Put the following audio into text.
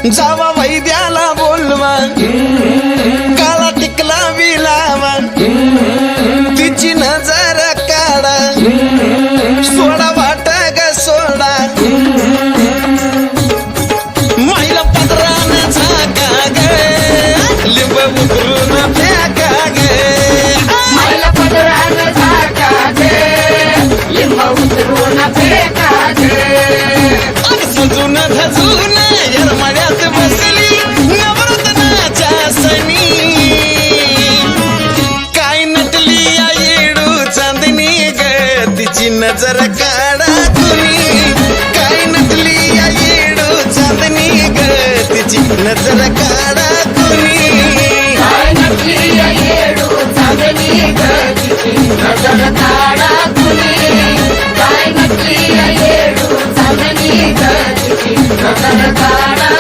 जावा वैद्याला बोलवा काळा टिकला विलावा तिची नजर काढा सोडा वाट ग सोडा महिला पदरानं झाका ग लिंब उतरून फेका ग महिला पदरानं झाका ग लिंब उतरून फेका ग सजून धजून येरमाड्यात बसली नवरत्नाच्या सणी काय नटली या येडू चांदणी ग तिची नजर काढा तुम्ही काय नटली या येडू चांदणी ग तिची नजर काढा तुम्ही काय नटली या येडू चांदणी ग तिची नजर काढा तुम्ही काय नटली या येडू चांदणी ग तिची नजर काढा